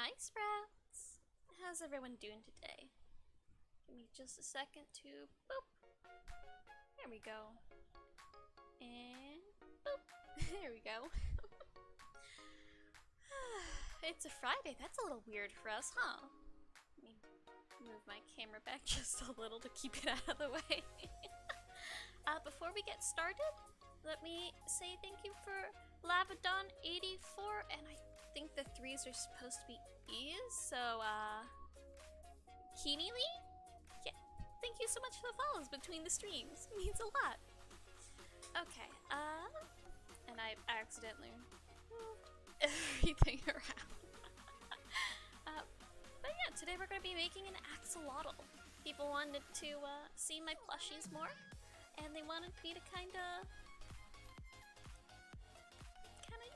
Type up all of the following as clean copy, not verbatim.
Hi, Sprouts! How's everyone doing today? Give me just a second to boop. There we go. And boop. There we go. It's a Friday. That's a little weird for us, huh? Let me move my camera back just a little to keep it out of the way. Before we get started, let me say thank you for Lavadon84, and I think the 3s are supposed to be E's, so, Keeny Lee? Yeah, thank you so much for the follows between the streams. It means a lot. Okay, and I accidentally moved everything around. But yeah, today we're going to be making an axolotl. People wanted to, see my plushies more, and they wanted me to kinda,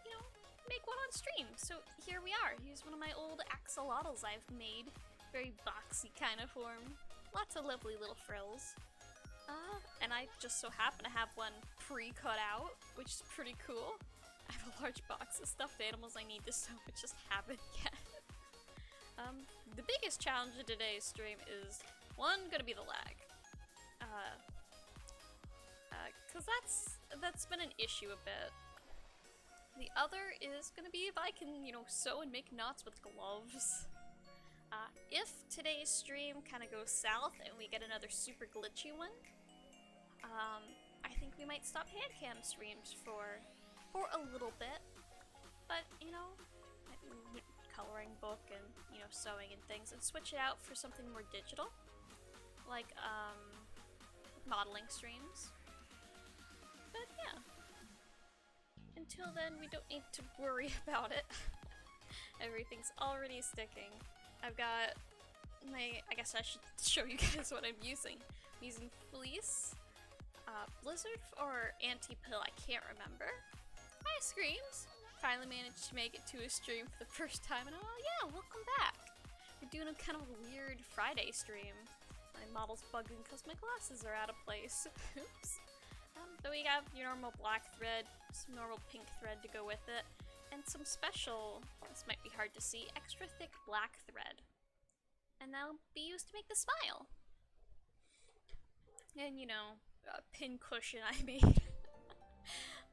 you know, make one on stream. So here we are. Here's one of my old axolotls I've made. Very boxy kind of form. Lots of lovely little frills. And I just so happen to have one pre-cut out, which is pretty cool. I have a large box of stuffed animals I need to sew, but just haven't yet. The biggest challenge of today's stream is, one, gonna be the lag. Cause that's been an issue a bit. The other is gonna be if I can, you know, sew and make knots with gloves. If today's stream kind of goes south and we get another super glitchy one, I think we might stop hand cam streams for a little bit. But, you know, coloring book and, you know, sewing and things, and switch it out for something more digital, like modeling streams. But yeah, until then we don't need to worry about it. Everything's already sticking. I've got my, I guess I should show you guys what I'm using. I'm using fleece, blizzard or anti-pill, I can't remember. Hi Screams! Finally managed to make it to a stream for the first time, and oh yeah, welcome back! We're doing a kind of weird Friday stream. My model's bugging because my glasses are out of place. Oops. But we have your normal black thread, some normal pink thread to go with it, and some special, this might be hard to see, extra thick black thread. And that'll be used to make the smile. And you know, a pin cushion I made.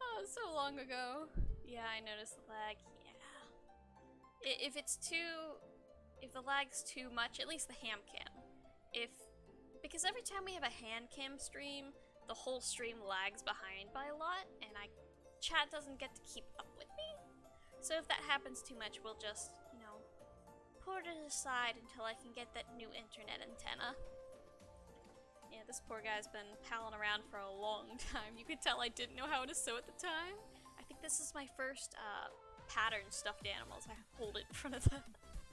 Oh, so long ago. Yeah, I noticed the lag, yeah. If the lag's too much, at least the ham cam. Because every time we have a hand cam stream, the whole stream lags behind by a lot, and chat doesn't get to keep up with me. So if that happens too much, we'll just, you know, put it aside until I can get that new internet antenna. Yeah, this poor guy's been palling around for a long time. You could tell I didn't know how to sew at the time. I think this is my first pattern stuffed animals. I hold it in front of the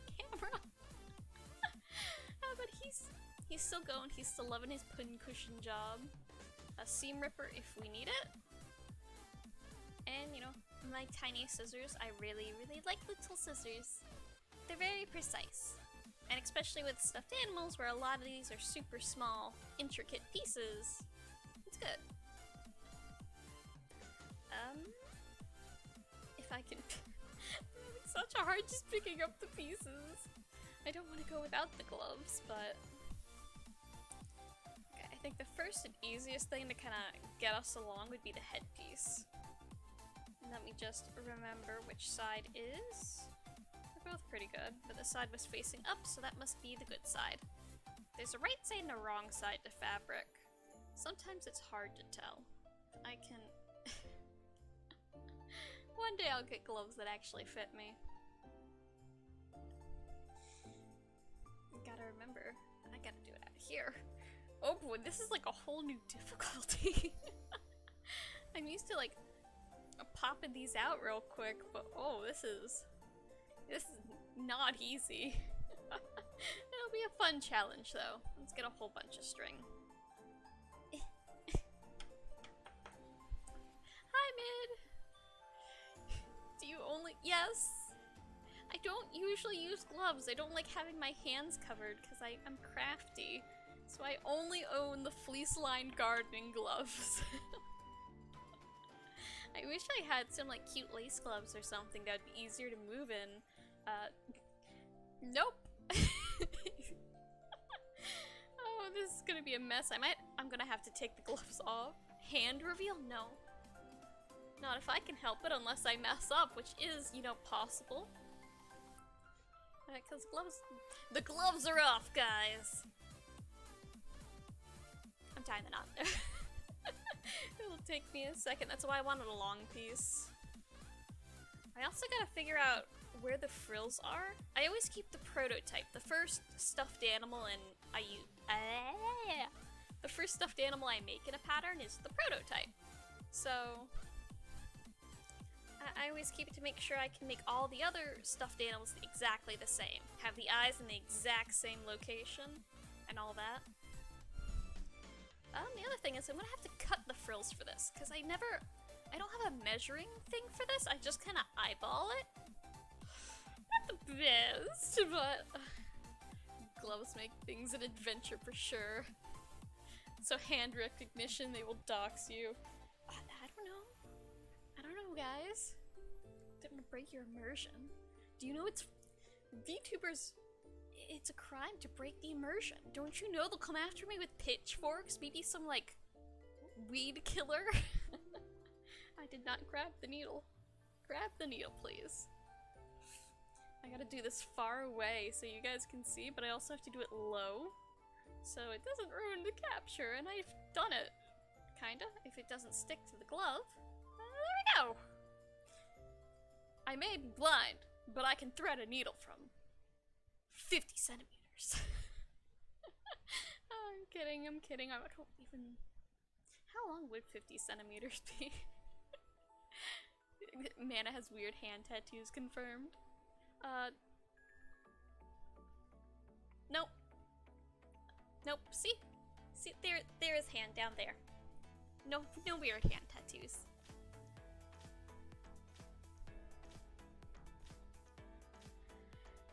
camera. But he's still going. He's still loving his pin cushion job. A seam ripper if we need it. And, you know, my tiny scissors. I really, really like little scissors. They're very precise. And especially with stuffed animals, where a lot of these are super small, intricate pieces, it's good. If I can... I'm having such a hard just picking up the pieces. I don't want to go without the gloves, but... Okay, I think the first and easiest thing to kind of get us along would be the headpiece. And let me just remember which side is... They're both pretty good, but the side was facing up, so that must be the good side. There's a right side and a wrong side to fabric. Sometimes it's hard to tell. I can... One day I'll get gloves that actually fit me. Gotta remember, I gotta do it out here. Oh boy, this is like a whole new difficulty. I'm used to like popping these out real quick, but oh, this is not easy. It'll be a fun challenge though. Let's get a whole bunch of string. Hi, Mid! Do you only- yes! I don't usually use gloves. I don't like having my hands covered because I'm crafty. So I only own the fleece-lined gardening gloves. I wish I had some like cute lace gloves or something that would be easier to move in. Nope. Oh, this is gonna be a mess. I'm gonna have to take the gloves off. Hand reveal? No. Not if I can help it, unless I mess up, which is, you know, possible. Because the gloves are off, guys. I'm tying the knot there. It'll take me a second. That's why I wanted a long piece. I also gotta figure out where the frills are. I always keep the prototype. The first stuffed animal the first stuffed animal I make in a pattern is the prototype. So I always keep it to make sure I can make all the other stuffed animals exactly the same. Have the eyes in the exact same location and all that. The other thing is I'm gonna have to cut the frills for this, because I don't have a measuring thing for this. I just kind of eyeball it. Not the best, but gloves make things an adventure for sure. So hand recognition, they will dox you. I don't know, guys. Don't want to break your immersion. Do you know it's VTubers? It's a crime to break the immersion. Don't you know they'll come after me with pitchforks? Maybe some like weed killer. I did not grab the needle. Grab the needle, please. I gotta do this far away so you guys can see, but I also have to do it low so it doesn't ruin the capture, and I've done it. Kinda, if it doesn't stick to the glove. There we go! I may be blind, but I can thread a needle from 50 centimeters. Oh, I'm kidding. I don't even... How long would 50 centimeters be? Mana has weird hand tattoos confirmed. Nope. Nope, see? See, there is hand down there. No weird hand tattoos.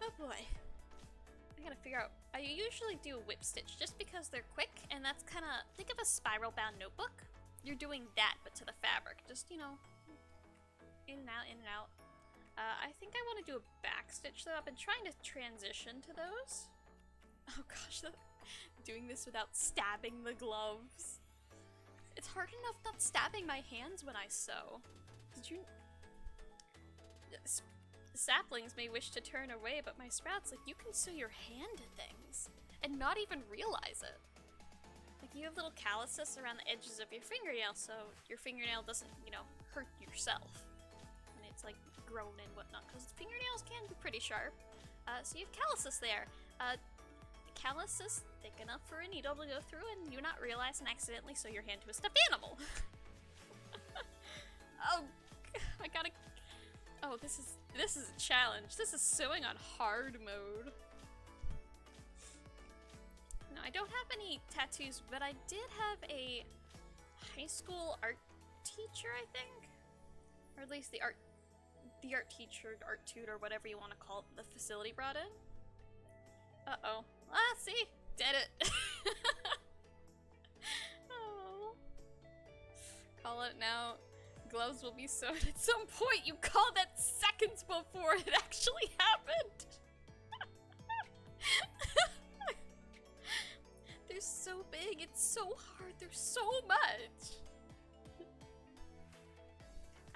Oh boy. I gotta figure out. I usually do a whip stitch just because they're quick, and that's kind of, think of a spiral bound notebook. You're doing that, but to the fabric. Just, you know, in and out, in and out. I think I want to do a back stitch though. I've been trying to transition to those. Oh gosh, doing this without stabbing the gloves. It's hard enough not stabbing my hands when I sew. Did you... Saplings may wish to turn away, but my sprouts, like, you can sew your hand to things and not even realize it. Like, you have little calluses around the edges of your fingernail, so your fingernail doesn't, you know, hurt yourself when it's, like, grown and whatnot, because fingernails can be pretty sharp. So you have calluses there. Calluses thick enough for a needle to go through, and you not realize and accidentally sew your hand to a stuffed animal. Oh, I gotta... Oh, this is a challenge. This is sewing on hard mode. No, I don't have any tattoos, but I did have a high school art teacher, I think, or at least the art teacher, art tutor, whatever you want to call it, the facility brought in. Uh-oh. Ah, see? Did it. Oh. Call it now. Gloves will be sewn at some point. You called that seconds before it actually happened. They're so big. It's so hard. There's so much.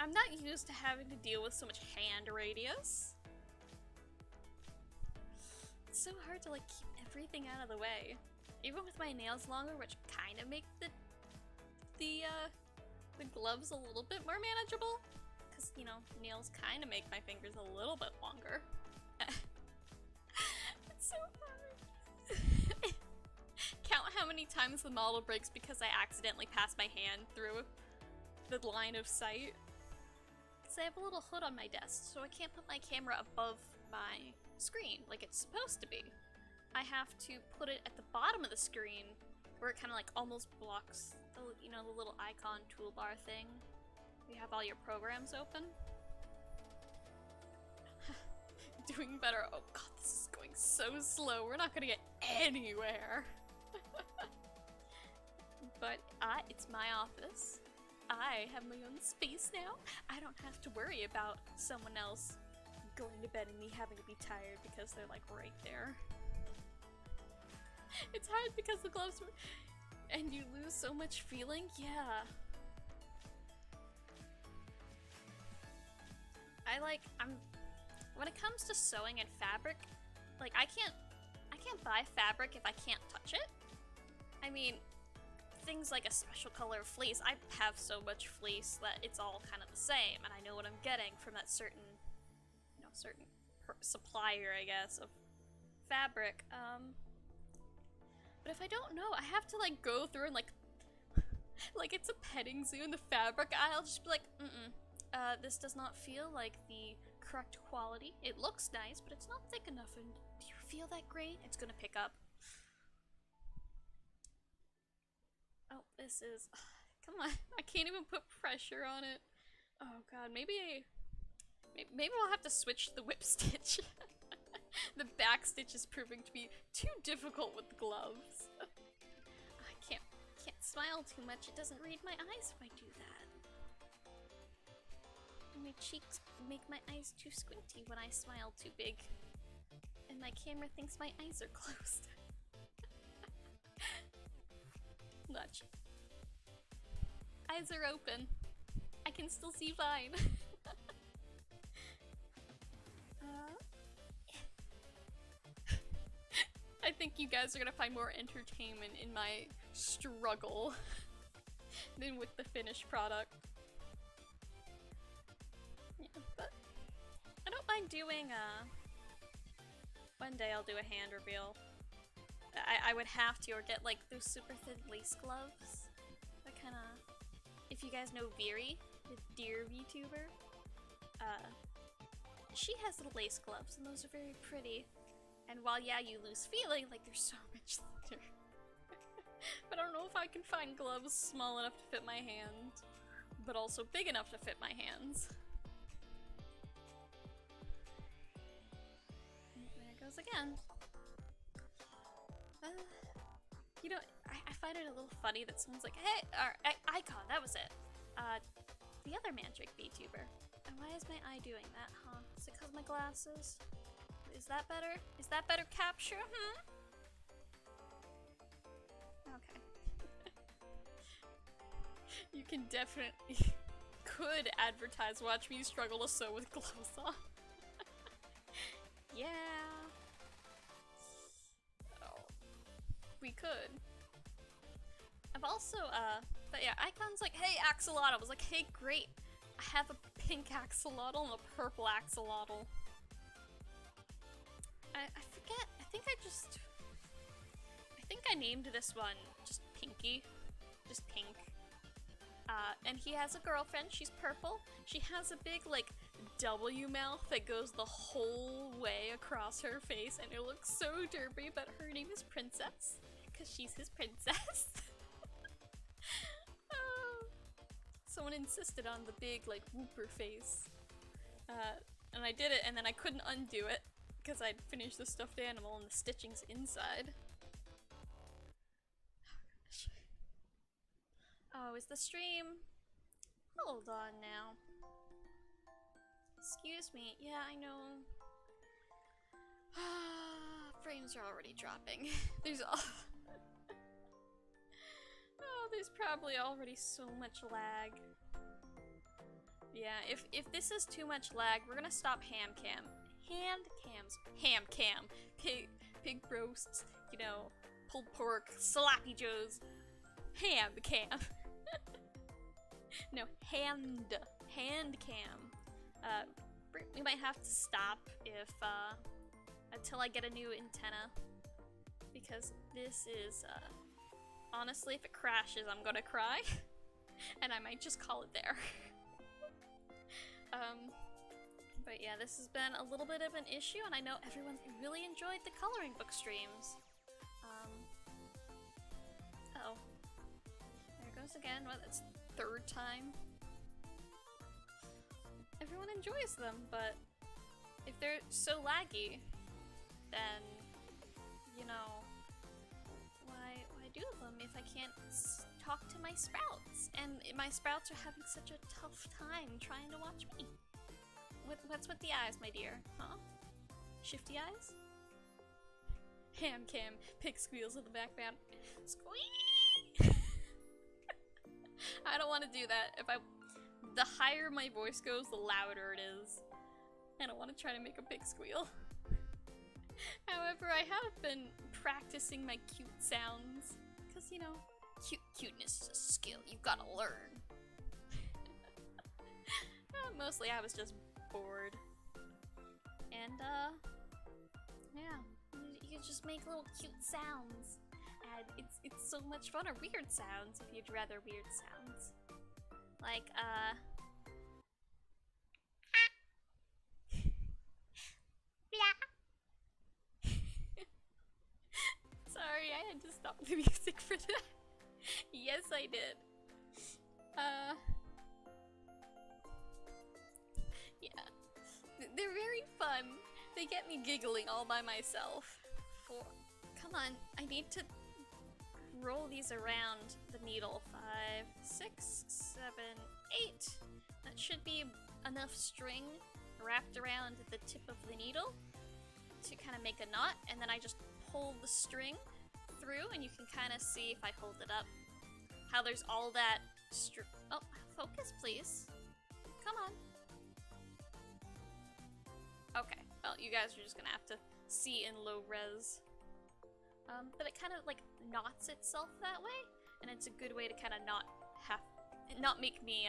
I'm not used to having to deal with so much hand radius. It's so hard to, like, keep everything out of the way. Even with my nails longer, which kind of make the gloves a little bit more manageable. Because, you know, nails kind of make my fingers a little bit longer. It's so hard. Count how many times the model breaks because I accidentally pass my hand through the line of sight. Because I have a little hood on my desk, so I can't put my camera above my screen like it's supposed to be. I have to put it at the bottom of the screen where it kind of like almost blocks the, you know, the little icon toolbar thing. You have all your programs open. Doing better. Oh god, this is going so slow. We're not gonna get anywhere. But it's my office. I have my own space now. I don't have to worry about someone else going to bed and me having to be tired because they're like right there. It's hard because the gloves were, and you lose so much feeling. Yeah. When it comes to sewing and fabric, like I can't buy fabric if I can't touch it. I mean, things like a special color of fleece, I have so much fleece that it's all kind of the same, and I know what I'm getting from that certain, you know, certain supplier, I guess, of fabric. But if I don't know, I have to like go through and like it's a petting zoo in the fabric aisle, just be like, this does not feel like the correct quality. It looks nice, but it's not thick enough, and do you feel that great? It's gonna pick up. Oh, this is... Come on, I can't even put pressure on it. Oh god, maybe I'll have to switch to the whip stitch. The back stitch is proving to be too difficult with the gloves. I can't smile too much, it doesn't read my eyes if I do that. My cheeks make my eyes too squinty when I smile too big. And my camera thinks my eyes are closed. Watch. Eyes are open. I can still see fine. I think you guys are gonna find more entertainment in my struggle than with the finished product. Yeah, but I don't mind doing one day I'll do a hand reveal. I would have to, or get like those super thin lace gloves. That kinda... If you guys know Viri, the deer VTuber, she has little lace gloves and those are very pretty. And while yeah, you lose feeling, like there's so much there. But I don't know if I can find gloves small enough to fit my hand, but also big enough to fit my hands. There it goes again. You know, I find it a little funny that someone's like, hey, Icon, that was it. The other magic VTuber. And why is my eye doing that, huh? Is it because of my glasses? Is that better? Is that better capture? Okay. You can definitely... could advertise watch me struggle to sew with gloves on. Yeah. Oh. We could. I've also, but yeah, Icon's like, hey, axolotl. I was like, hey, great. I have a pink axolotl and a purple axolotl. I forget, I think I named this one just Pinky. Just Pink. And he has a girlfriend, she's purple. She has a big, like, W mouth that goes the whole way across her face, and it looks so derpy, but her name is Princess, because she's his princess. Someone insisted on the big, like, whooper face. And I did it, and then I couldn't undo it, because I'd finished the stuffed animal and the stitching's inside. Oh, is the stream? Hold on now. Excuse me. Yeah, I know. Frames are already dropping. There's there's probably already so much lag. Yeah, if this is too much lag, we're gonna stop ham cam. Pig roasts, you know, pulled pork, sloppy joes, ham cam. No, hand cam. We might have to stop if, until I get a new antenna, because this is, honestly, if it crashes, I'm gonna cry, and I might just call it there. But yeah, this has been a little bit of an issue, and I know everyone really enjoyed the coloring book streams. Uh-oh. There it goes again. Well, that's third time. Everyone enjoys them, but if they're so laggy, then, you know, why do them if I can't talk to my sprouts? And my sprouts are having such a tough time trying to watch me. What's with the eyes, my dear? Huh? Shifty eyes? Ham cam, pig squeals in the background. Squeak! I don't want to do that. The higher my voice goes, the louder it is. I don't want to try to make a pig squeal. However, I have been practicing my cute sounds. Because, you know, cuteness is a skill you've got to learn. Mostly I was just bored. And, yeah. You can just make little cute sounds. And it's so much fun, or weird sounds, if you'd rather weird sounds. Like, Sorry, I had to stop the music for that. Yes, I did. Yeah. They're very fun. They get me giggling all by myself. Come on, I need to roll these around the needle. 5, 6, 7, 8. That should be enough string wrapped around the tip of the needle to kind of make a knot, and then I just pull the string through, and you can kind of see, if I hold it up, how there's all that oh, focus please. Come on. Okay, well, you guys are just gonna have to see in low res. But it kind of like knots itself that way, and it's a good way to kind of not make me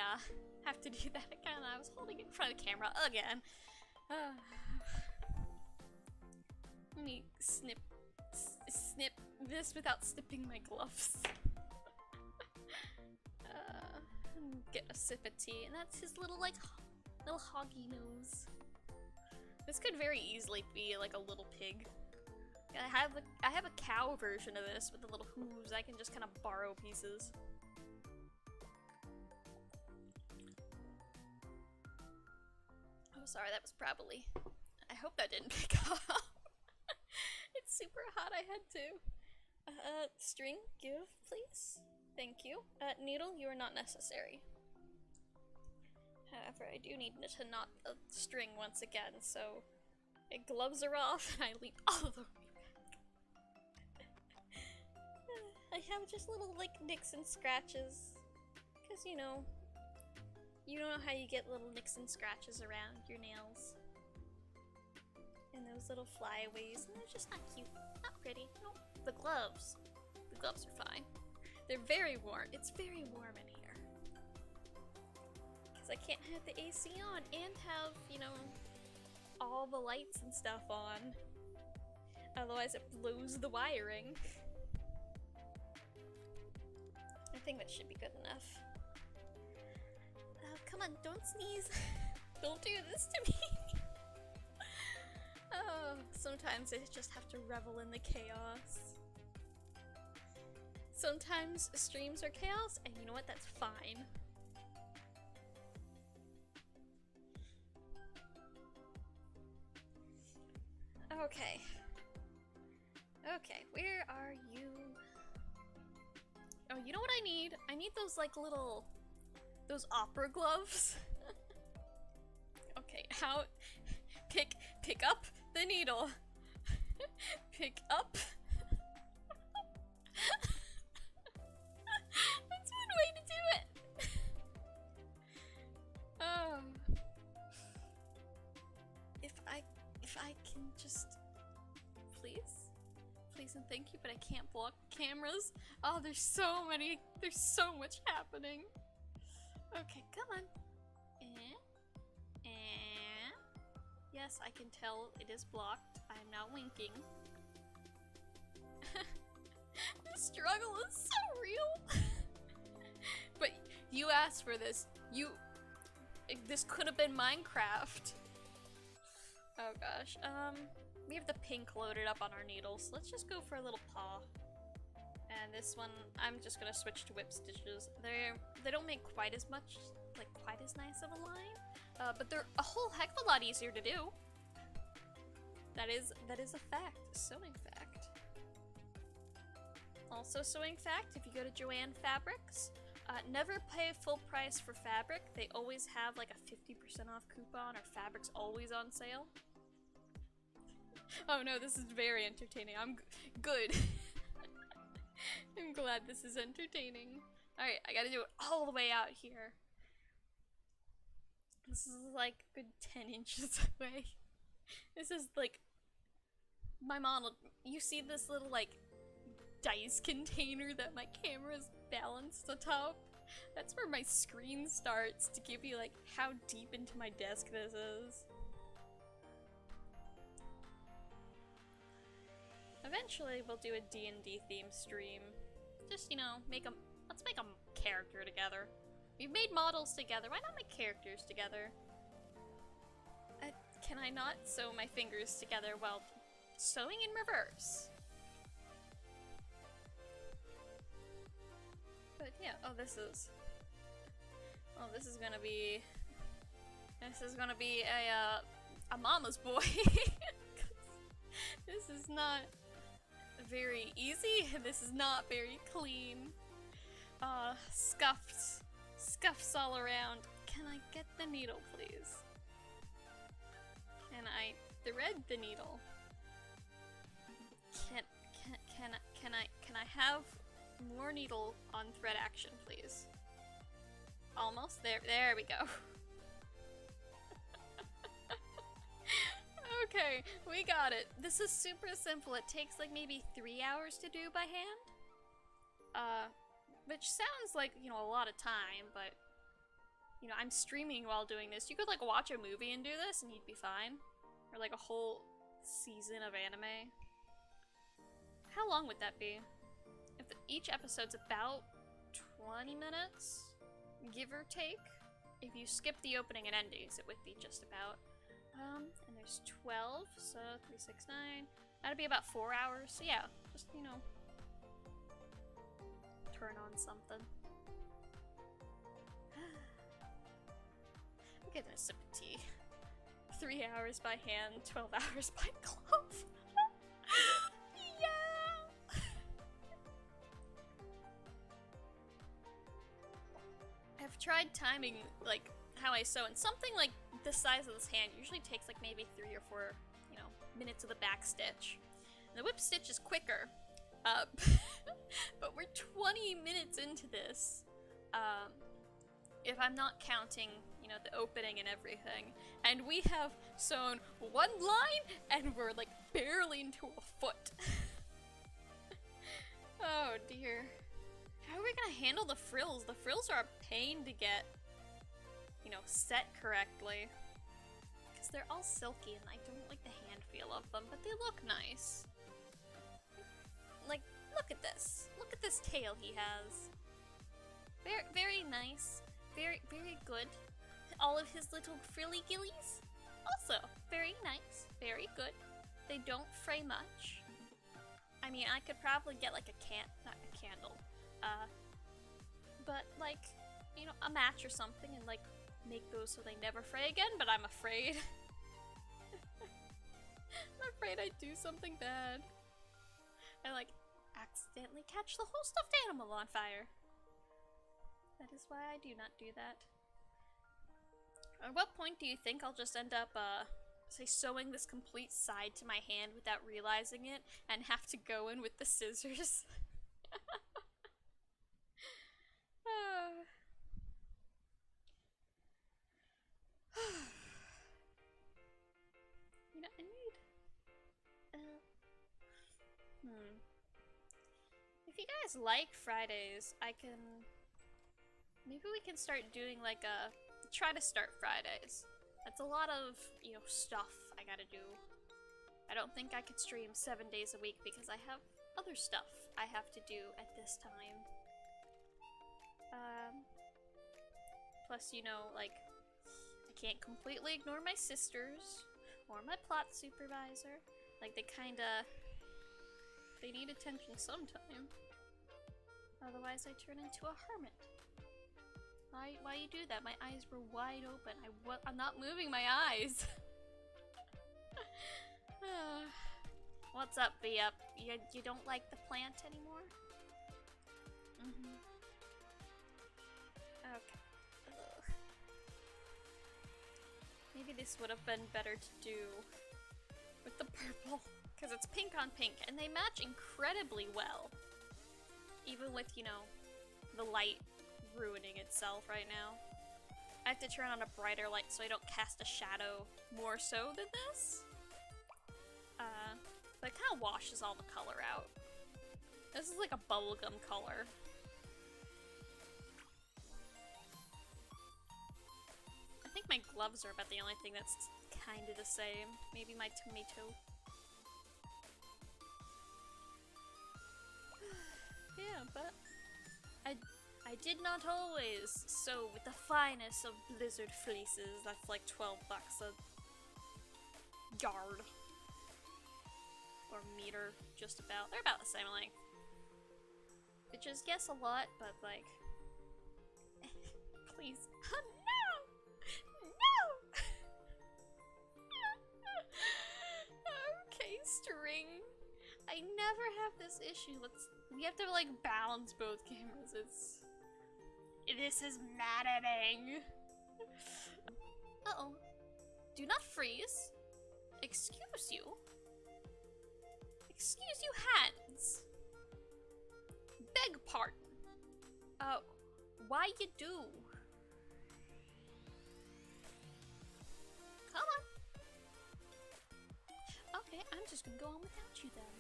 have to do that again. I was holding it in front of the camera again. Let me snip this without snipping my gloves. Get a sip of tea, and that's his little little hoggy nose. This could very easily be like a little pig. I have a cow version of this with the little hooves. I can just kind of borrow pieces. Oh, sorry, that was probably... I hope that didn't pick up. It's super hot, I had to. String, give, please. Thank you. Needle, you are not necessary. However, I do need to knot the string once again, so... gloves are off, and I leap all the way back. I have just little, like, nicks and scratches. Because, you know how you get little nicks and scratches around your nails. And those little flyaways, and they're just not cute. Not pretty. Nope. The gloves. The gloves are fine. They're very warm. It's very warm in here. Because I can't have the AC on and have, you know, all the lights and stuff on. Otherwise it blows the wiring. I think that should be good enough. Come on, don't sneeze. Don't do this to me. Sometimes I just have to revel in the chaos. Sometimes streams are chaos, and you know what? That's fine. Okay. Okay, where are you? Oh, you know what I need? I need those, like, those opera gloves. Okay, how... Pick up the needle. Pick up. That's one way to do it. If I can just... Please? Please and thank you, but I can't block cameras. Oh, there's so much happening. Okay, come on. Yes, I can tell it is blocked. I am now winking. The struggle is so real. But you asked for this. This could have been Minecraft. Oh gosh. We have the pink loaded up on our needles. Let's just go for a little paw. And this one, I'm just gonna switch to whip stitches. They don't make quite as much, like quite as nice of a line. But they're a whole heck of a lot easier to do. That is a fact. Sewing fact. Also sewing fact, if you go to Joanne Fabrics, Never pay full price for fabric. They always have like a 50% off coupon, or fabric's always on sale. Oh no, this is very entertaining. I'm good. I'm glad this is entertaining. Alright, I gotta do it all the way out here. This is like a good 10 inches away. This is like my model. You see this little like dice container that my camera's balanced atop? That's where my screen starts to give you like how deep into my desk this is. Eventually we'll do a D&D themed stream. Just, you know, let's make a character together. We've made models together, why not make characters together? Can I not sew my fingers together while sewing in reverse? But yeah, this is gonna be a mama's boy. This is not very easy, this is not very clean. Scuffs all around. Can I get the needle, please? Can I thread the needle? Can I have more needle on thread action, please? Almost there. There we go. Okay, we got it. This is super simple. It takes like maybe 3 hours to do by hand. Which sounds like, you know, a lot of time, but you know, I'm streaming while doing this. You could like watch a movie and do this and you'd be fine. Or like a whole season of anime. How long would that be? If each episode's about 20 minutes, give or take. If you skip the opening and endings, it would be just about. And there's 12, so 3, 6, 9. That'd be about 4 hours. So yeah, just, you know, turn on something. I'm getting a sip of tea. 3 hours by hand, 12 hours by glove. Yeah! I've tried timing, like, how I sew, and something like the size of this hand usually takes like maybe 3 or 4, you know, minutes of the back stitch. And the whip stitch is quicker, but we're 20 minutes into this, if I'm not counting, you know, the opening and everything. And we have sewn one line, and we're like barely into a foot. Oh dear. How are we gonna handle the frills? The frills are a pain to get, you know, set correctly. Because they're all silky and I don't like the hand feel of them, but they look nice. Like, look at this. Look at this tail he has. Very, very nice. Very, very good. All of his little frilly gillies. Also, very nice. Very good. They don't fray much. I mean, I could probably get like not a candle. But like, you know, a match or something and like make those so they never fray again, but I'm afraid. I'm afraid I'd do something bad. I like accidentally catch the whole stuffed animal on fire. That is why I do not do that. At what point do you think I'll just end up, say, sewing this complete side to my hand without realizing it and have to go in with the scissors? You know, I need... If you guys like Fridays, maybe we can start doing like try to start Fridays. That's a lot of, you know, stuff I gotta do. I don't think I could stream 7 days a week because I have other stuff I have to do at this time. Plus, you know, like, I can't completely ignore my sisters or my plot supervisor. Like, they need attention sometime. Otherwise, I turn into a hermit. Why you do that? My eyes were wide open. I'm not moving my eyes. What's up, V-Up? You don't like the plant anymore? Okay. Ugh. Maybe this would have been better to do with the purple, because it's pink on pink, and they match incredibly well. Even with, you know, the light ruining itself right now. I have to turn on a brighter light so I don't cast a shadow more so than this. But it kind of washes all the color out. This is like a bubblegum color. I think my gloves are about the only thing that's kind of the same. Maybe my tomato. Yeah, but I did not always sew with the finest of blizzard fleeces. That's like 12 bucks a yard. Or meter, just about. They're about the same length. Which is, yes, a lot, but like... Please. No! No! Okay, string. I never have this issue. We have to like balance both cameras. This is maddening. Uh-oh. Do not freeze. Excuse you. Excuse you, hands. Beg pardon. Why you do? Come on. Okay, I'm just gonna go on without you then.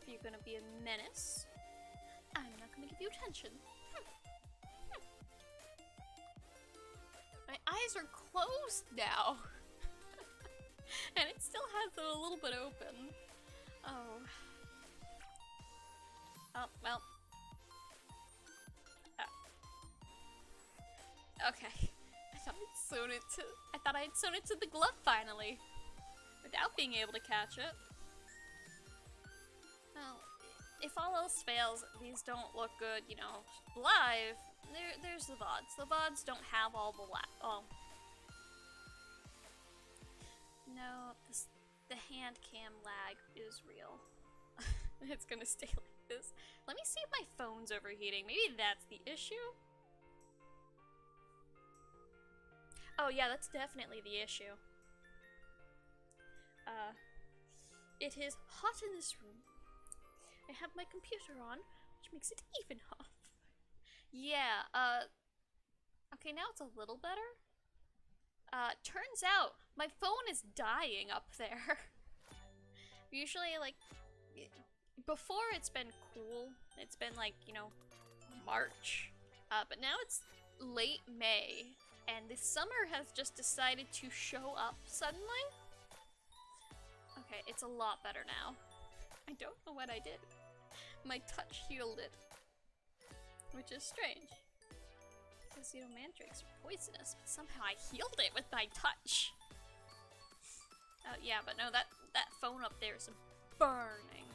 If you're gonna be a menace, I'm not gonna give you attention. My eyes are closed now. And it still has them a little bit open. Oh. Oh, well. Okay. I thought I'd sewn it to the glove finally. Without being able to catch it. Well, if all else fails, these don't look good, you know, live. There's the VODs. The VODs don't have all the No, the hand cam lag is real. It's gonna stay like this. Let me see if my phone's overheating. Maybe that's the issue? Oh yeah, that's definitely the issue. It is hot in this room. I have my computer on, which makes it even hot. Yeah, okay, now it's a little better. Turns out, my phone is dying up there. Usually, like, before it's been cool. It's been, like, you know, March. But now it's late May, and the summer has just decided to show up suddenly. Okay, it's a lot better now. I don't know what I did. My touch healed it. Which is strange. Because, you know, mandrakes are poisonous, but somehow I healed it with my touch. Yeah, but no, that phone up there is burning.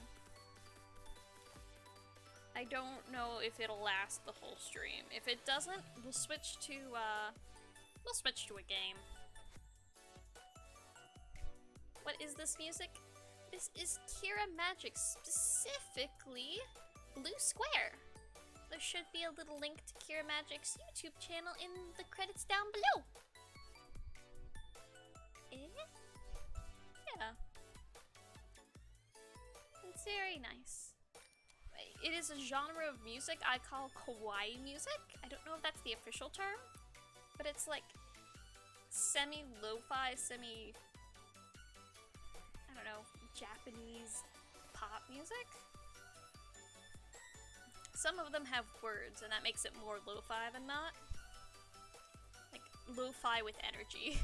I don't know if it'll last the whole stream. If it doesn't, we'll switch to a game. What is this music? This is KiraraMagic, specifically Blue Square. There should be a little link to KiraraMagic's YouTube channel in the credits down below. Yeah. It's very nice. It is a genre of music I call kawaii music. I don't know if that's the official term, but it's like semi-lo-fi, I don't know, Japanese pop music. Some of them have words, and that makes it more lo-fi than not. Like, lo-fi with energy.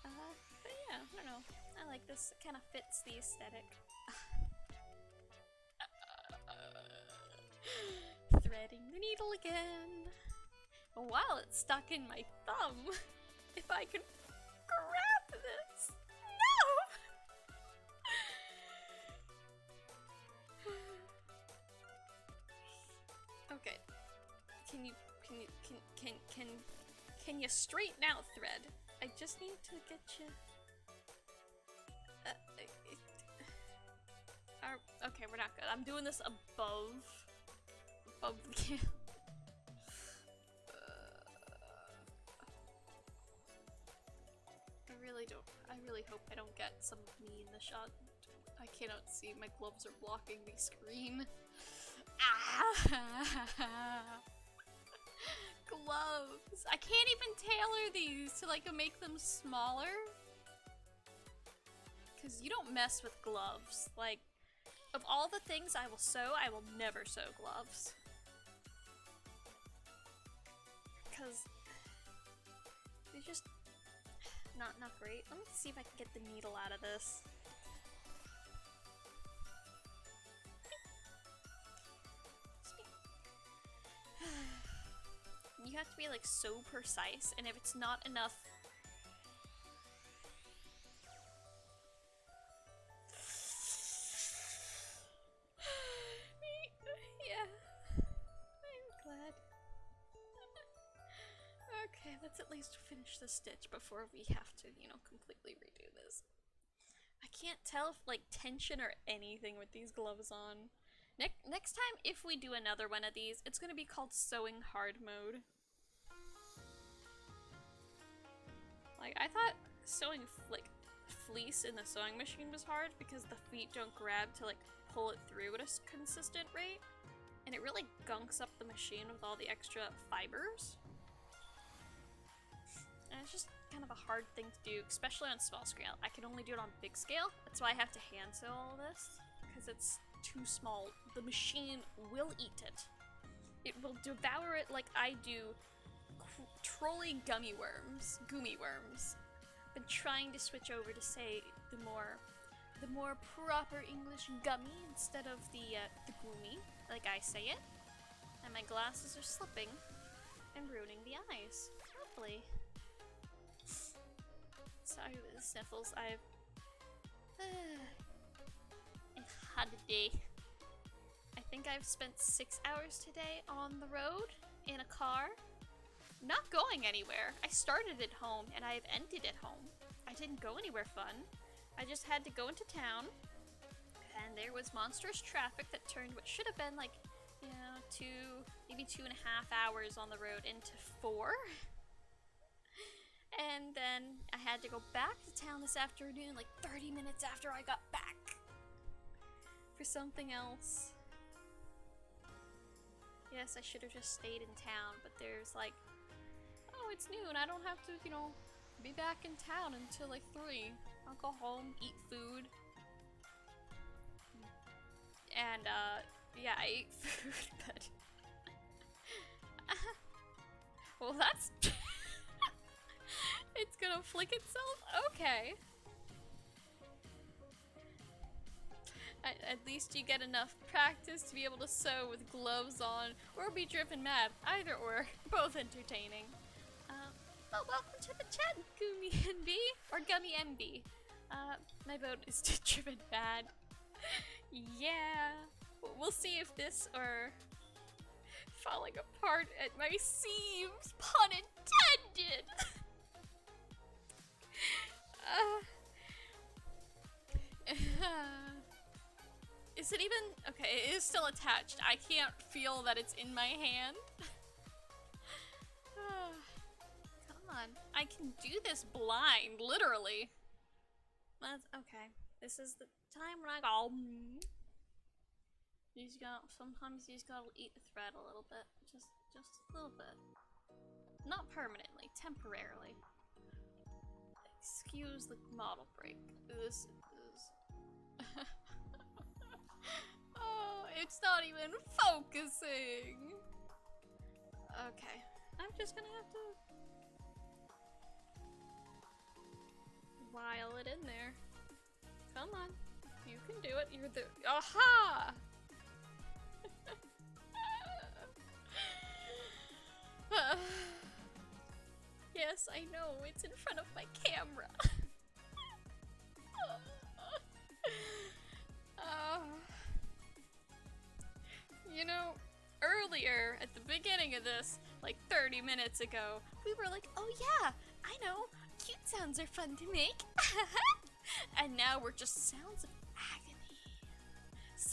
But yeah, I don't know. I like this. It kind of fits the aesthetic. Threading the needle again. While it's stuck in my thumb. If I could grab this. No! Okay. Can you straighten out, thread? I just need to get you. Okay. Okay, we're not good. I'm doing this above the camp. I really hope I don't get some of me in the shot. I cannot see. My gloves are blocking the screen. Ah! Gloves! I can't even tailor these to like make them smaller. Because you don't mess with gloves. Like, of all the things I will sew, I will never sew gloves. Because they're just not great. Let me see if I can get the needle out of this. You have to be like so precise, and if it's not enough. Yeah, I'm glad. Okay, let's at least finish the stitch before we have to, you know, completely redo this. I can't tell if like tension or anything with these gloves on. Next time, if we do another one of these, it's gonna be called Sewing Hard Mode. Like, I thought sewing like fleece in the sewing machine was hard because the feet don't grab to like pull it through at a consistent rate, and it really gunks up the machine with all the extra fibers. And it's just kind of a hard thing to do, especially on small scale. I can only do it on big scale. That's why I have to hand sew all this, because it's too small. The machine will eat it. It will devour it like I do trolley gummy worms. Been trying to switch over to say the more proper English gummy instead of the gummy, like I say it. And my glasses are slipping and ruining the eyes. Lovely. Sorry with the sniffles. I've had a day. I think I've spent 6 hours today on the road in a car. Not going anywhere. I started at home and I've ended at home. I didn't go anywhere fun. I just had to go into town, and there was monstrous traffic that turned what should have been like, you know, maybe 2.5 hours on the road into 4. And then I had to go back to town this afternoon, like 30 minutes after I got back, for something else. Yes, I should have just stayed in town, but there's like, oh, it's noon, I don't have to, you know, be back in town until like 3. I'll go home, eat food. And, yeah, I ate food, but... well, that's... it's gonna flick itself? Okay. At least you get enough practice to be able to sew with gloves on, or be driven mad. Either or. Both entertaining. Well, welcome to the chat, Gummy NB, or Gummy MB. My vote is to driven mad. Yeah. We'll see if this or falling apart at my seams, pun intended. Is it even? Okay, it is still attached. I can't feel that it's in my hand. Come on. I can do this blind, literally. That's okay. This is the time when I go. Sometimes you just gotta eat the thread a little bit. Just a little bit. Not permanently, temporarily. Excuse the model break. This is... oh, it's not even focusing! Okay, I'm just gonna have to... while it in there. Come on, you can do it, you're the... aha! Yes, I know, it's in front of my camera. You know, earlier, at the beginning of this, like 30 minutes ago, we were like, oh yeah, I know, cute sounds are fun to make. And now we're just sounds of agony.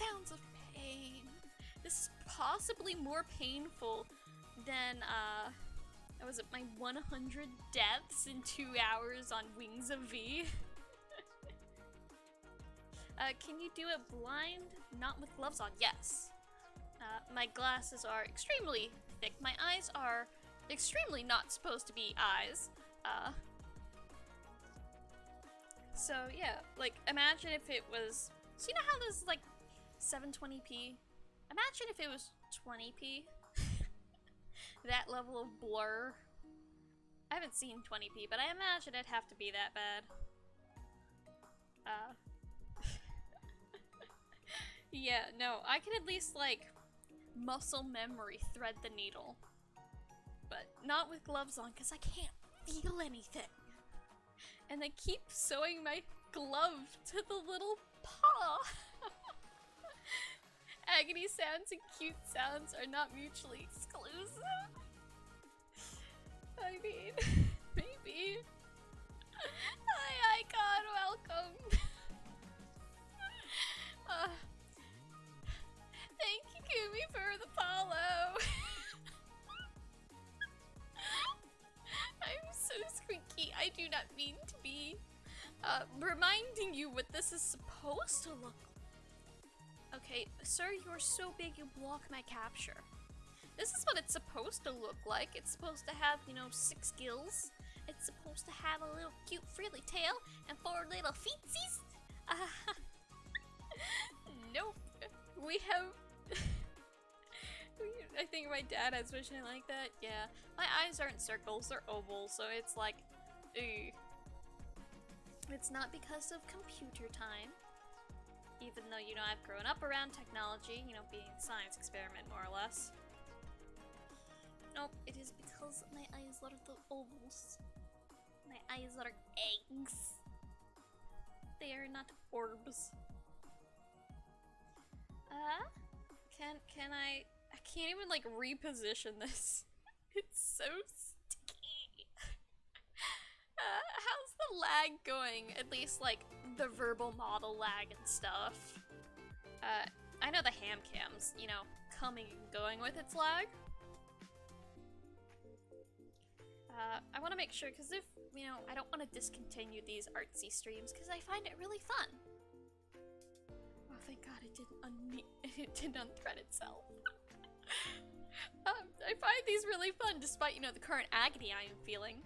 sounds of pain. This is possibly more painful than, was it my 100 deaths in 2 hours on Wings of V? Can you do it blind? Not with gloves on? Yes. My glasses are extremely thick. My eyes are extremely not supposed to be eyes. So yeah, like, imagine if it was... So you know how there's, like, 720p? Imagine if it was 20p. That level of blur. I haven't seen 20p, but I imagine it'd have to be that bad. Yeah, no, I can at least, like, muscle memory thread the needle. But not with gloves on, because I can't feel anything. And they keep sewing my glove to the little paw. Agony sounds and cute sounds are not mutually exclusive. I mean, maybe. Hi, Icon, welcome. Thank you, Kumi, for the follow. I'm so squeaky. I do not mean to be reminding you what this is supposed to look like. Okay, sir, you're so big you block my capture. This is what it's supposed to look like. It's supposed to have, you know, 6 gills. It's supposed to have a little cute frilly tail and 4 little feetsies. Nope. We have... I think my dad has vision like that. Yeah. My eyes aren't circles, they're oval, so it's like... Ew. It's not because of computer time. Even though, you know, I've grown up around technology, you know, being a science experiment, more or less. Nope, it is because my eyes are the ovals. My eyes are eggs. They are not orbs. Can I can't even, like, reposition this. It's so sticky. How's the lag going? At least, like, the verbal model lag and stuff. I know the ham cam's, you know, coming and going with its lag. I want to make sure, because if, you know, I don't want to discontinue these artsy streams, because I find it really fun. Oh, thank God it didn't unthread itself. I find these really fun, despite, you know, the current agony I am feeling.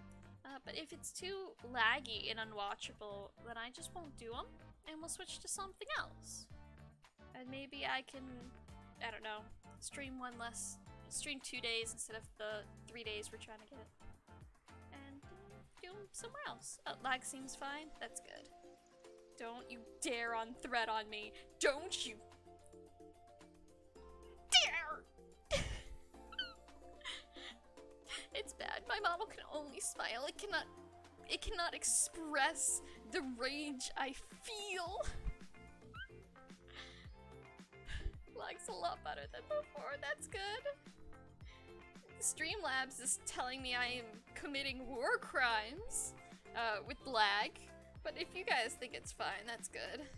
But if it's too laggy and unwatchable, then I just won't do them, and we'll switch to something else. And maybe I can, I don't know, stream 2 days instead of the 3 days we're trying to get. And do them somewhere else. Oh, lag seems fine. That's good. Don't you dare unthread on me. Don't you dare! It's bad. My model can only smile. It cannot express the rage I feel. Lag's a lot better than before. That's good. Streamlabs is telling me I am committing war crimes with lag, but if you guys think it's fine, that's good.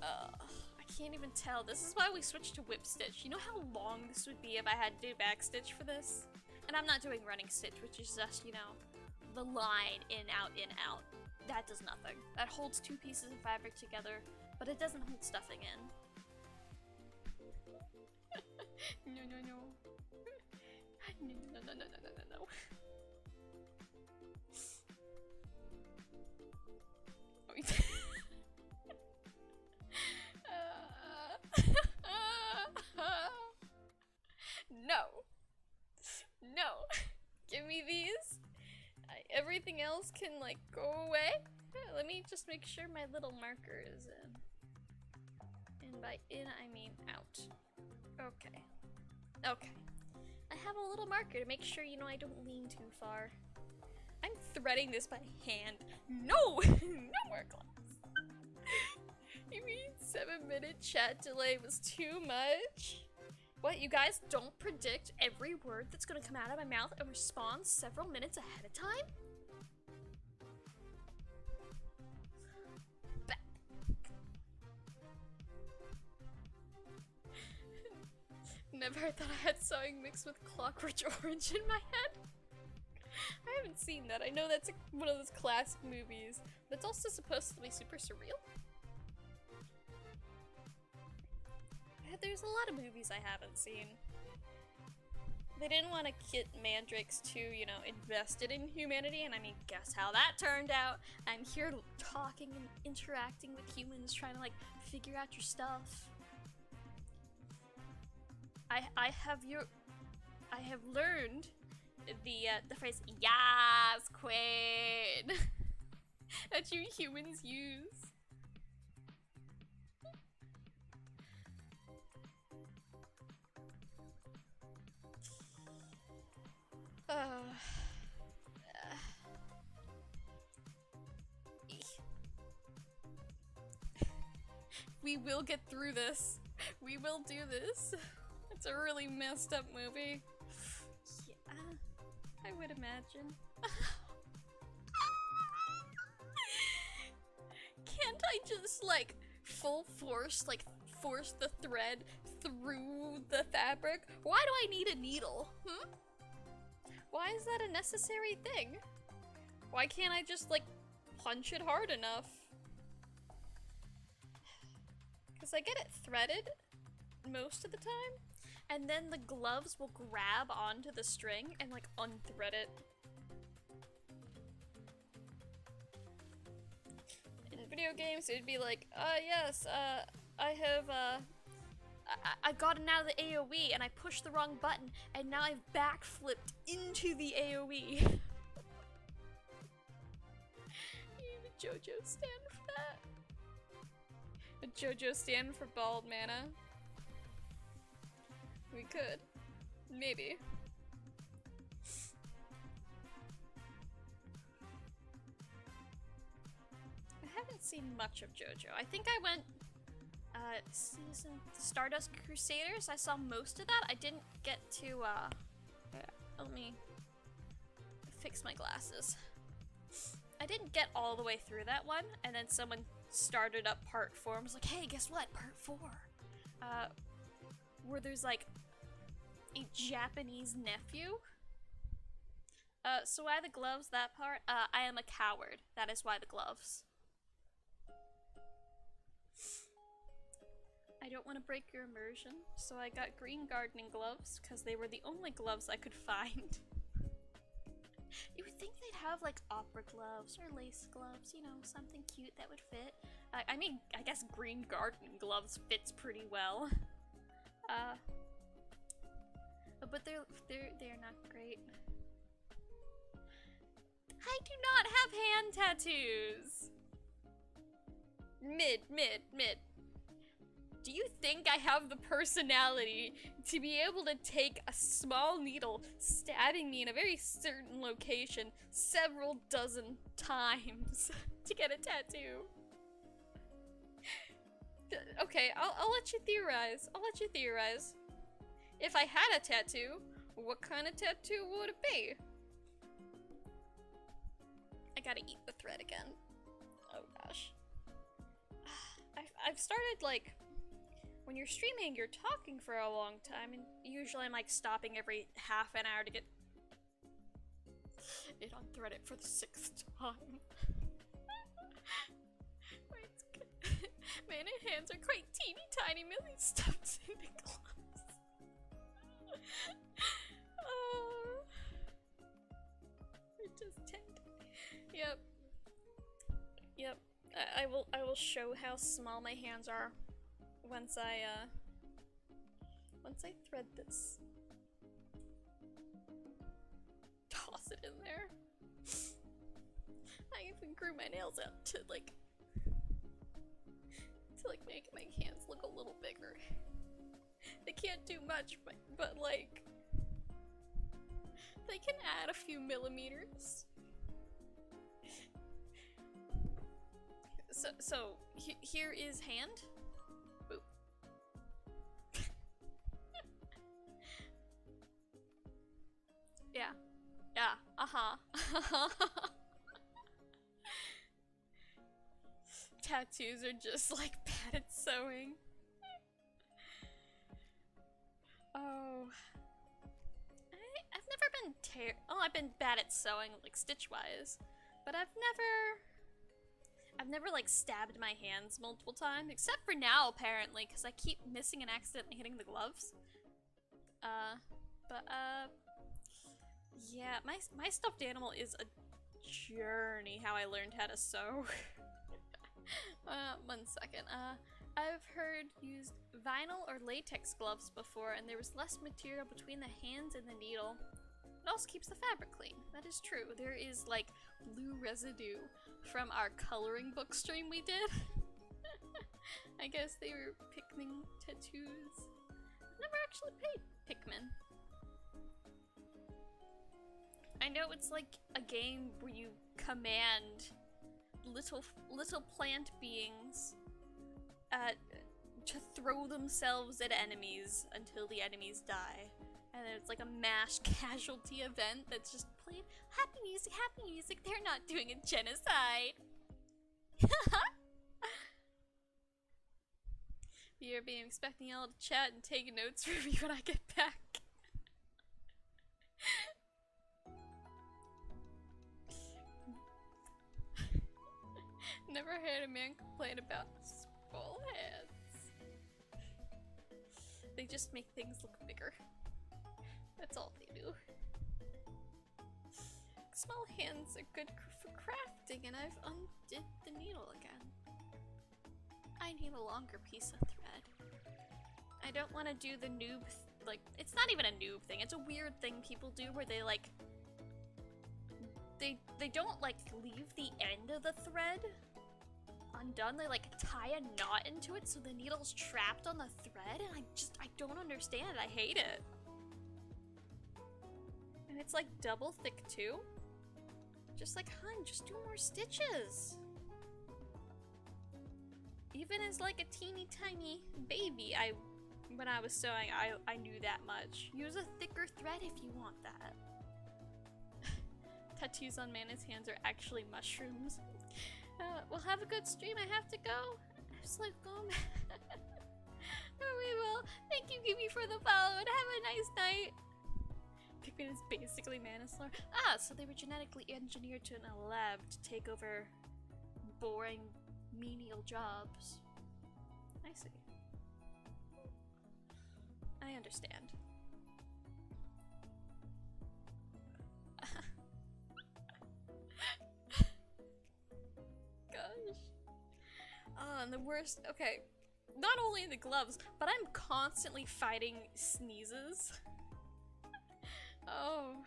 I can't even tell. This is why we switched to whip stitch. You know how long this would be if I had to do back stitch for this? And I'm not doing running stitch, which is just, you know, the line in, out, in, out. That does nothing. That holds 2 pieces of fabric together, but it doesn't hold stuffing in. No, no, no. No, no, no, no, no, no, no, no. No. No. Give me these. Everything else can, like, go away. Let me just make sure my little marker is in. And by in, I mean out. Okay. Okay. I have a little marker to make sure, you know, I don't lean too far. I'm threading this by hand. No! No more glass. You mean 7-minute chat delay was too much? What, you guys don't predict every word that's gonna come out of my mouth and respond several minutes ahead of time? whenever I thought I had sewing mixed with Clockwork Orange in my head. I haven't seen that. I know that's one of those classic movies, but it's also supposed to be super surreal. There's a lot of movies I haven't seen. They didn't want to get Mandrakes too, you know, invested in humanity, and I mean, guess how that turned out? I'm here talking and interacting with humans, trying to, like, figure out your stuff. I have learned the phrase "Yas, Queen" that you humans use. We will get through this. We will do this. It's a really messed up movie. Yeah, I would imagine. Can't I just, like, full force, like, force the thread through the fabric? Why do I need a needle? Why is that a necessary thing? Why can't I just, like, punch it hard enough? Because I get it threaded most of the time, and then the gloves will grab onto the string and, like, unthread it. In video games, it'd be like, yes, I have, I got it out of the AoE and I pushed the wrong button and now I've backflipped into the AoE. You need a JoJo stand for that? A JoJo stand for bald mana? We could. Maybe. I haven't seen much of JoJo. I think I went season Stardust Crusaders. I saw most of that. I didn't get to let me fix my glasses. I didn't get all the way through that one, and then someone started up part 4 and was like, hey, guess what? Part 4. Where there's like a Japanese nephew. So why the gloves, that part? I am a coward. That is why the gloves. I don't want to break your immersion, so I got green gardening gloves because they were the only gloves I could find. You would think they'd have like opera gloves or lace gloves, you know, something cute that would fit. I mean, I guess green gardening gloves fits pretty well. But they're not great. I do not have hand tattoos. Mid. Do you think I have the personality to be able to take a small needle stabbing me in a very certain location several dozen times to get a tattoo? Okay, I'll let you theorize. If I had a tattoo, what kind of tattoo would it be? I gotta eat the thread again. Oh gosh. I've started, like, when you're streaming, you're talking for a long time, and usually I'm like stopping every half an hour to get it unthread it for the 6th time. My hands are quite teeny tiny, Millie stuffed into gloves. They're just tiny. Yep. I will show how small my hands are once I thread this. Toss it in there. I even grew my nails out to like make my hands look a little bigger. They can't do much, but like they can add a few millimeters. So here is hand. Boop. Yeah. Tattoos are just like padded sewing. I've never been I've been bad at sewing, like stitch-wise, but I've never like stabbed my hands multiple times, except for now apparently, because I keep missing and accidentally hitting the gloves. Yeah, my stuffed animal is a journey how I learned how to sew. 1 second. I've heard used vinyl or latex gloves before, and there was less material between the hands and the needle. It also keeps the fabric clean. That is true. There is like blue residue from our coloring book stream we did. I guess they were Pikmin tattoos. I've never actually played Pikmin. I know it's like a game where you command little plant beings to throw themselves at enemies until the enemies die. And it's like a mass casualty event that's just playing happy music, they're not doing a genocide. You're being expecting y'all to chat and take notes for me when I get back. Never heard a man complain about small hands. They just make things look bigger. That's all they do. Small hands are good for crafting, and I've undid the needle again. I need a longer piece of thread. I don't want to do the noob, like, it's not even a noob thing, it's a weird thing people do where they like, they don't like leave the end of the thread undone, they like tie a knot into it so the needle's trapped on the thread, and I don't understand it, I hate it. And it's like double thick too. Just like, hun, just do more stitches. Even as like a teeny tiny baby, when I was sewing, I knew that much. Use a thicker thread if you want that. Tattoos on Mana's hands are actually mushrooms. We'll have a good stream, I have to go. Sleep gone. We will. Thank you, Gibby, for the follow, and have a nice night. Pikmin is basically Manaslar. Ah, so they were genetically engineered in a lab to take over boring, menial jobs. I see. I understand. Gosh. Oh, and the worst, okay. Not only the gloves, but I'm constantly fighting sneezes. Oh.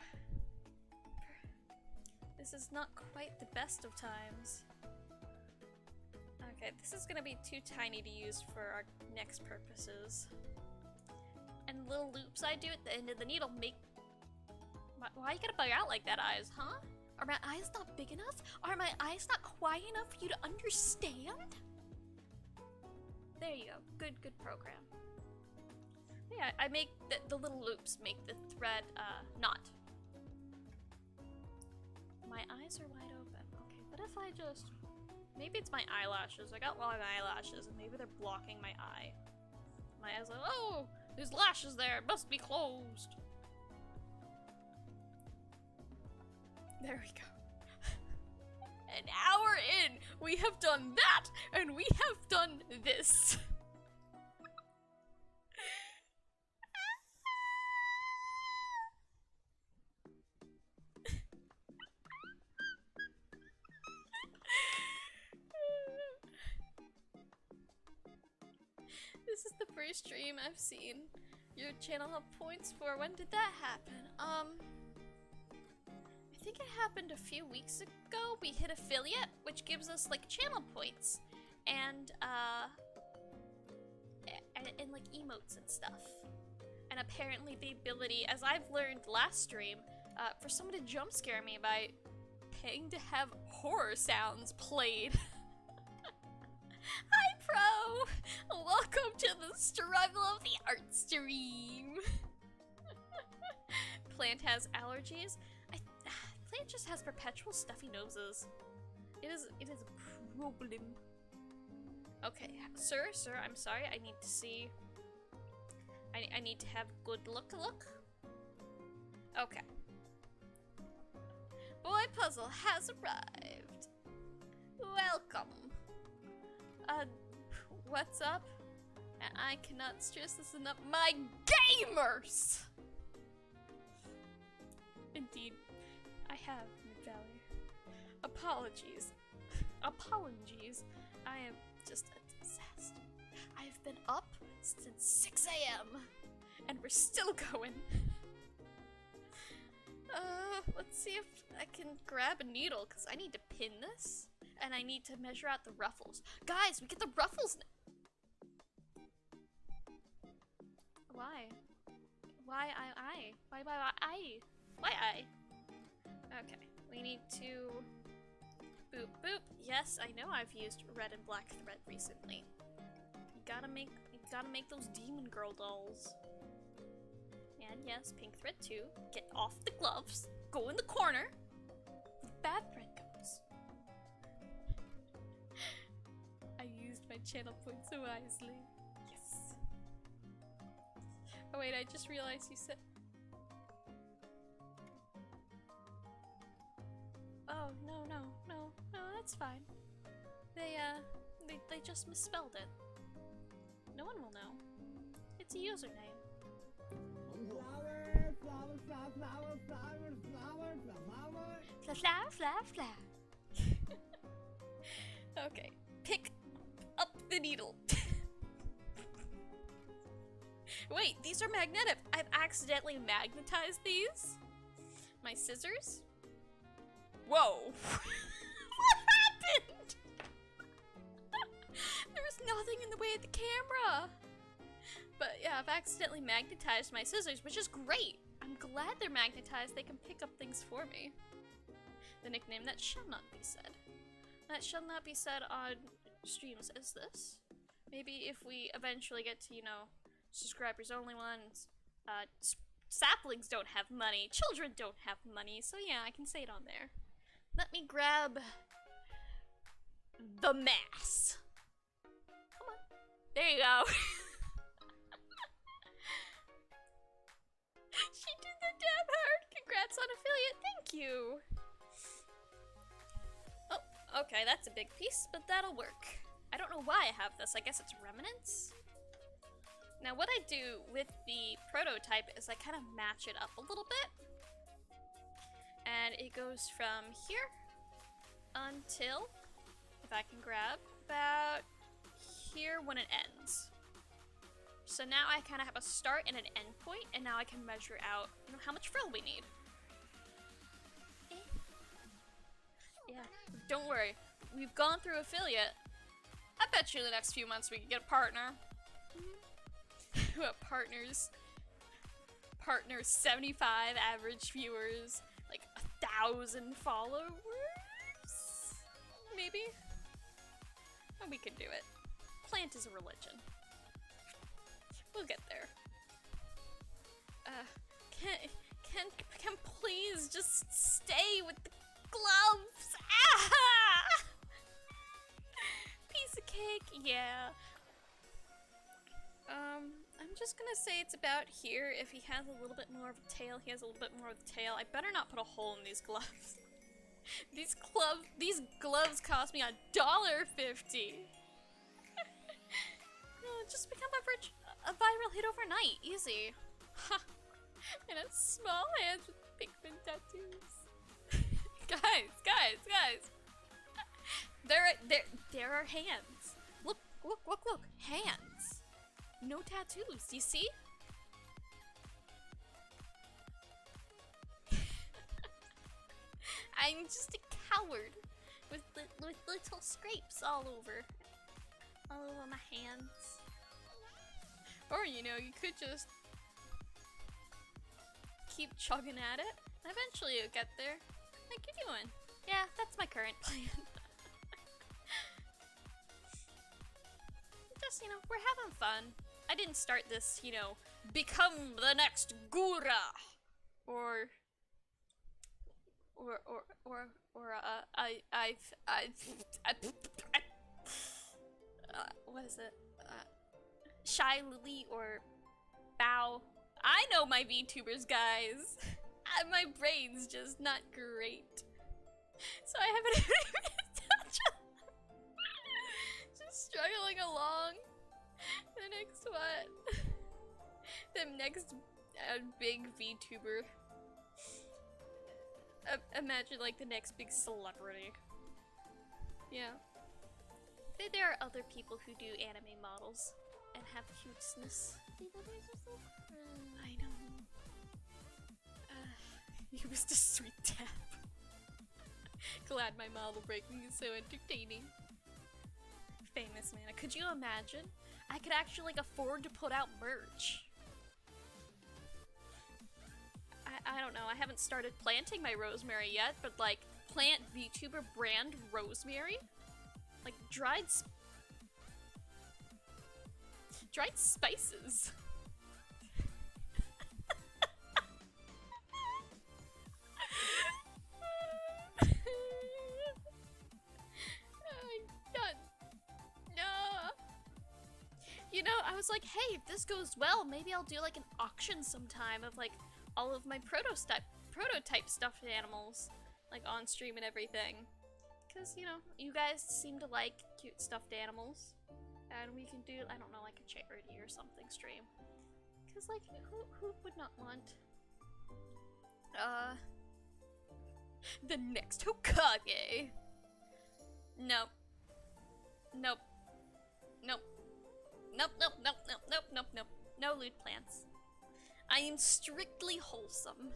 This is not quite the best of times. Okay, this is gonna be too tiny to use for our next purposes. And little loops I do at the end of the needle make... Why you gotta bug out like that, eyes, huh? Are my eyes not big enough? Are my eyes not quiet enough for you to understand? There you go. Good program. Yeah, I make the little loops make the thread knot. My eyes are wide open. Okay, what if I just... Maybe it's my eyelashes. I got long eyelashes and maybe they're blocking my eye. My eyes are like, oh, there's lashes there. It must be closed. There we go. An hour in, we have done that, and we have done this. This is the first stream I've seen your channel have points for. When did that happen? I think it happened a few weeks ago. We hit affiliate, which gives us like channel points and like emotes and stuff. And apparently the ability, as I've learned last stream, for someone to jump scare me by paying to have horror sounds played. Hi, Pro! Welcome to the struggle of the art stream. Plant has allergies. Plant just has perpetual stuffy noses. It is a problem. Okay, sir, I'm sorry. I need to see I need to have good look. Okay. Boy Puzzle has arrived. Welcome. What's up? I cannot stress this enough. My gamers! Indeed, I have, Mid-Valley. Apologies. Apologies. I am just a disaster. I have been up since 6 AM, and we're still going. Let's see if I can grab a needle, because I need to pin this, and I need to measure out the ruffles. Guys, we get the ruffles now. Why? Why I? Why I? Why I? Okay, we need to boop boop. Yes, I know I've used red and black thread recently. You gotta make those demon girl dolls. And yes, pink thread too. Get off the gloves. Go in the corner. Bad thread goes. I used my channel points so wisely. Yes. Oh wait, I just realized you said. Oh no, that's fine. They just misspelled it. No one will know. It's a username. Flower. Okay, pick up the needle. Wait, these are magnetic. I've accidentally magnetized these. My scissors. Whoa. What happened? There was nothing in the way of the camera. But yeah, I've accidentally magnetized my scissors, which is great. I'm glad they're magnetized. They can pick up things for me. The nickname that shall not be said. That shall not be said on streams is this. Maybe if we eventually get to, you know, subscribers only ones. Saplings don't have money. Children don't have money. So yeah, I can say it on there. Let me grab the mass. Come on. There you go. She did the damn hard. Congrats on affiliate. Thank you. Oh, okay. That's a big piece, but that'll work. I don't know why I have this. I guess it's remnants. Now what I do with the prototype is I kind of match it up a little bit. And it goes from here until, if I can grab, about here when it ends. So now I kind of have a start and an end point, and now I can measure out, you know, how much frill we need. Yeah, don't worry. We've gone through affiliate. I bet you in the next few months we can get a partner. What partners? Partners 75 average viewers, like 1,000 followers? Maybe? Oh, we can do it. Plant is a religion. We'll get there. Can please just stay with the gloves? Ah! Piece of cake, yeah. I'm just gonna say it's about here. If he has a little bit more of a tail, he has a little bit more of a tail. I better not put a hole in these gloves. These gloves cost me $1.50. Just become a viral hit overnight, easy. And a small hands with pigment tattoos. guys. There are hands. Look, hands. No tattoos, do you see? I'm just a coward with little scrapes all over my hands. Or, you know, you could just keep chugging at it. Eventually you'll get there. Like you're doing. Yeah, that's my current plan. Just, you know, we're having fun. I didn't start this, you know, become the next Gura. What is it? Shy Lily or Bow. I know my VTubers, guys. My brain's just not great. So I haven't even touched just struggling along. The next what? The next big VTuber. Imagine like the next big celebrity. Yeah. There are other people who do anime models and have cuteness. I know. He was the sweet tap. Glad my model breaking is so entertaining. Famous man. Could you imagine? I could actually like afford to put out merch. I don't know. I haven't started planting my rosemary yet, but like plant VTuber brand rosemary, like dried spices. You know, I was like, hey, if this goes well, maybe I'll do like an auction sometime of like all of my prototype stuffed animals, like on stream and everything. Cause you know, you guys seem to like cute stuffed animals, and we can do, I don't know, like a charity or something stream. Cause like, who would not want? The next Hokage. Nope. Nope. Nope. Nope, nope, nope, nope, nope, nope, nope. No lewd plants. I am strictly wholesome.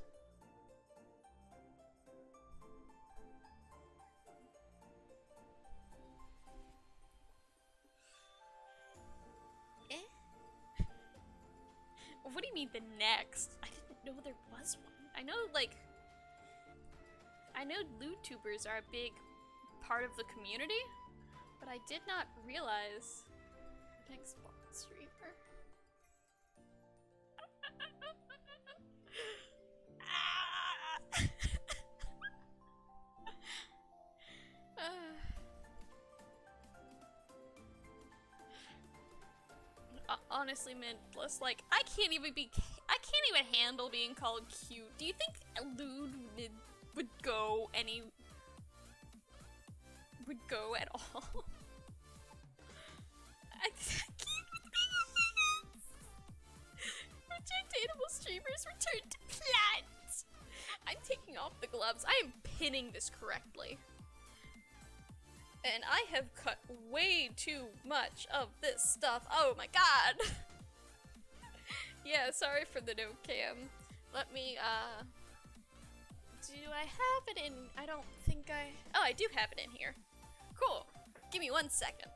Eh? What do you mean the next? I didn't know there was one. I know, like... I know lewd tubers are a big part of the community, but I did not realize... Next bot streamer. Honestly, Mindless, like I can't even handle being called cute. Do you think lewd would go at all? I can't Reject animal streamers, return to plant! I'm taking off the gloves. I am pinning this correctly. And I have cut way too much of this stuff. Oh my god! Yeah, sorry for the no cam. Let me, do I have it in? I don't think oh, I do have it in here. Cool. Give me 1 second.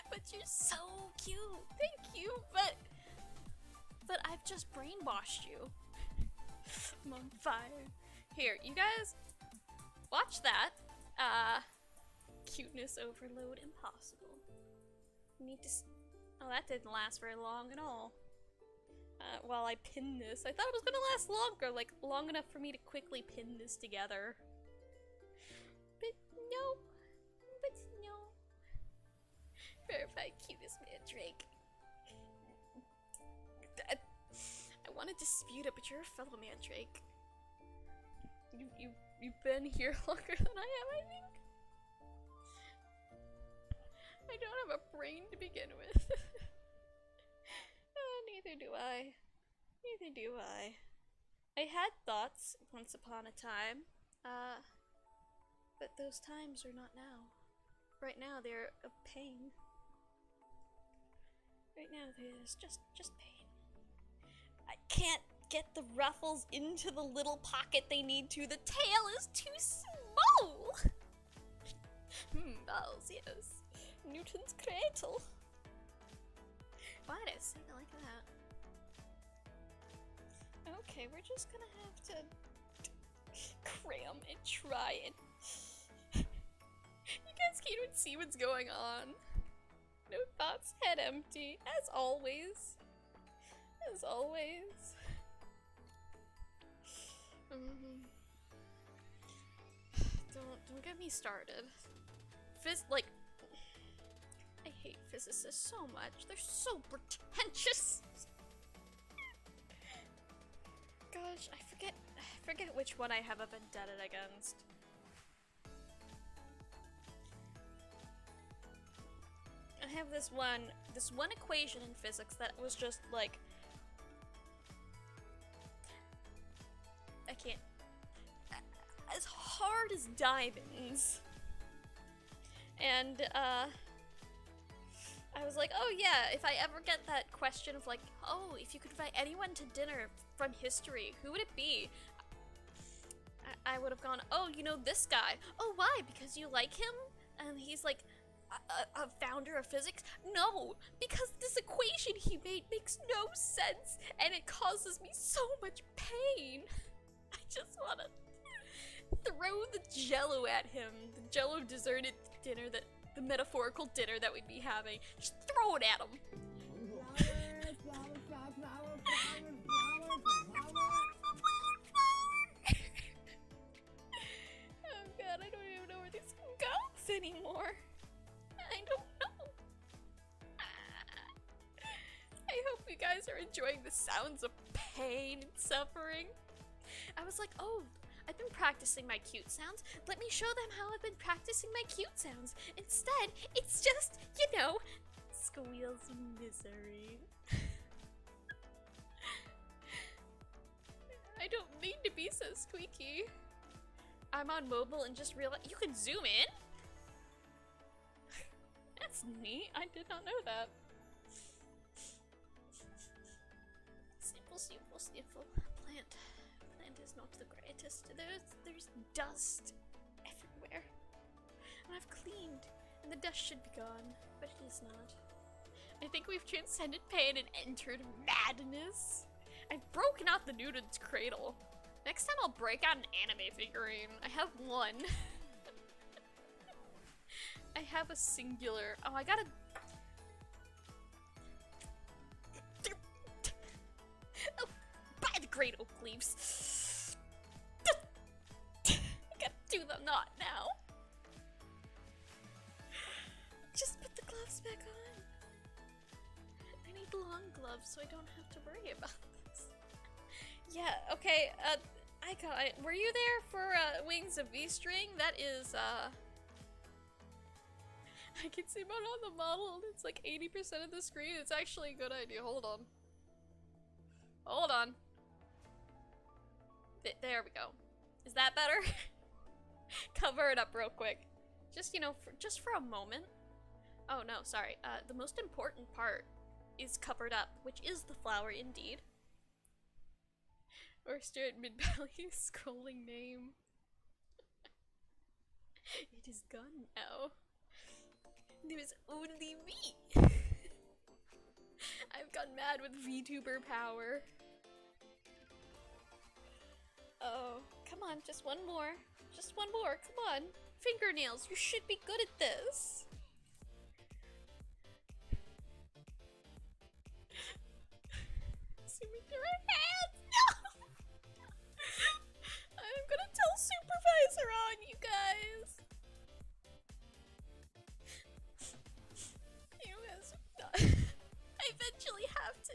But you're so cute. Thank you. But I've just brainwashed you. I'm on fire. Here, you guys watch that. Cuteness overload impossible. You need to oh, that didn't last very long at all. While I pin this, I thought it was gonna last longer, like long enough for me to quickly pin this together. But no. Verified cutest mandrake. I want to dispute it, but you're a fellow mandrake. You've been here longer than I have, I think. I don't have a brain to begin with. Neither do I. Neither do I. I had thoughts once upon a time, but those times are not now. Right now, they're a pain. Right now, there's just pain. I can't get the ruffles into the little pocket they need to. The tail is too small. Balls, yes. Newton's cradle. Why did I say it like that? Okay, we're just gonna have to cram and try and... You guys can't even see what's going on. No thoughts, head empty, as always. As always. Don't get me started. Like, I I hate physicists so much. They're so pretentious. Gosh, I forget which one I have a vendetta against. I have this one equation in physics that was just like, I can't, as hard as diamonds. And I was like, oh yeah, if I ever get that question of like, oh, if you could invite anyone to dinner from history, who would it be? I would have gone, oh, you know this guy. Oh, why? Because you like him? And he's like a founder of physics? No, because this equation he made makes no sense and it causes me so much pain. I just want to throw the jello at him, the jello deserted dinner, that the metaphorical dinner that we'd be having. Just throw it at him. Oh god, I don't even know where this goes anymore. I don't know. I hope you guys are enjoying the sounds of pain and suffering. I was like, oh, I've been practicing my cute sounds. Let me show them how I've been practicing my cute sounds. Instead, it's just, you know, squeals of misery. I don't mean to be so squeaky. I'm on mobile and just realized you can zoom in? That's neat. I did not know that. Simple, simple, simple. Plant is not the greatest. There's dust everywhere. And I've cleaned, and the dust should be gone, but it is not. I think we've transcended pain and entered madness. I've broken out the Newton's cradle. Next time I'll break out an anime figurine. I have one. I have a singular. Oh, I gotta. Oh, by the great oak leaves. I gotta do the knot now. Just put the gloves back on. I need long gloves so I don't have to worry about this. Yeah, okay, I got it. Were you there for Wings of V-String? That is, I can see one on the model and it's like 80% of the screen. It's actually a good idea. Hold on. Hold on. There we go. Is that better? Cover it up real quick. Just, you know, just for a moment. Oh no, sorry. The most important part is covered up, which is the flower indeed. Or stare at mid-value scrolling name. It is gone now. There's only me. I've gone mad with VTuber power. Oh, come on, just one more. Just one more, come on. Fingernails, you should be good at this. See me through her hands, no! I'm gonna tell supervisor on you guys. You guys, I eventually have to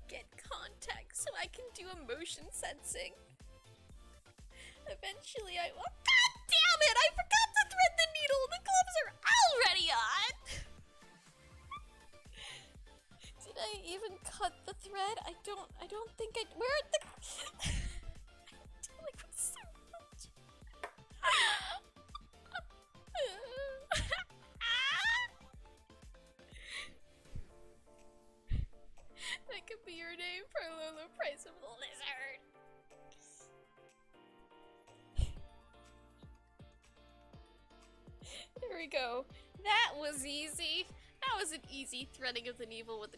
get contact so I can do emotion sensing. Eventually I will. God damn it! I forgot to thread the needle! The gloves are already on! Did I even cut the thread? I don't think I. Where are the. I'm dealing with so much. That could be your name for a low price of the lizard. There we go. That was easy. That was an easy threading of the needle with the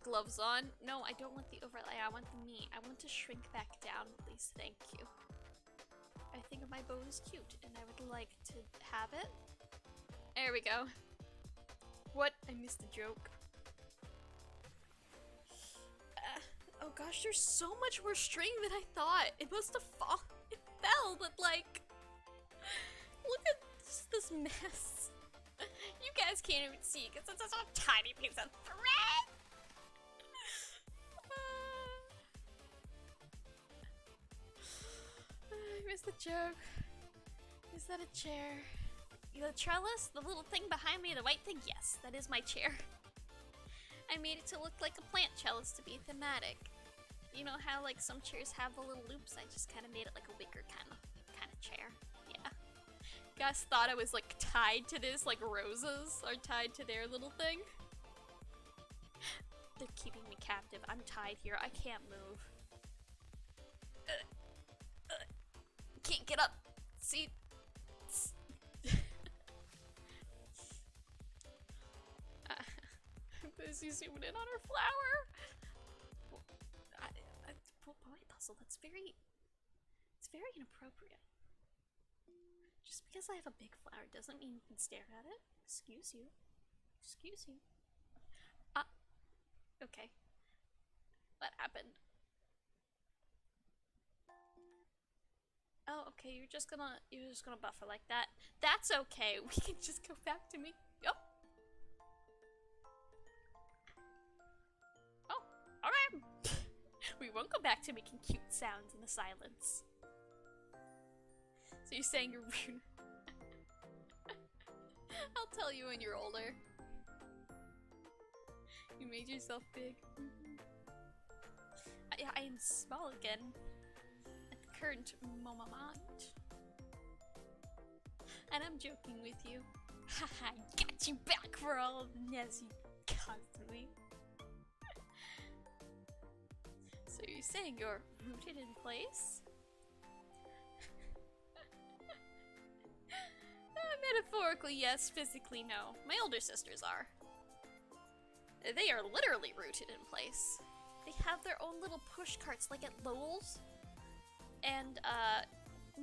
gloves on. No, I don't want the overlay. I want the meat. I want to shrink back down, please. Thank you. I think my bow is cute, and I would like to have it. There we go. What? I missed the joke. Oh gosh, there's so much more string than I thought. It must have fallen. It fell, but like, look at this mess. You guys can't even see because it's such a tiny piece of thread. I missed the joke. Is that a chair? The trellis? The little thing behind me, the white thing? Yes, that is my chair. I made it to look like a plant trellis to be thematic. You know how like some chairs have the little loops? I just kind of made it like a wicker kind of chair. Yeah. You guys thought I was like tied to this like roses are tied to their little thing? They're keeping me captive. I'm tied here. I can't move. Can't get up. See? I'm busy zooming in on her flower. Boy puzzle, it's very inappropriate. Just because I have a big flower doesn't mean you can stare at it. Excuse you. Excuse you. Okay. What happened? Oh, okay, you're just gonna buffer like that. That's okay. We can just go back to me. Yep. Oh, alright. We won't go back to making cute sounds in the silence. So you're saying you're rude? I'll tell you when you're older. You made yourself big. I am small again. At the current moment. And I'm joking with you. Haha, got you back for all of Ness you constantly. So you're saying you're rooted in place? Metaphorically, yes. Physically, no. My older sisters are. They are literally rooted in place. They have their own little push carts, like at Lowell's and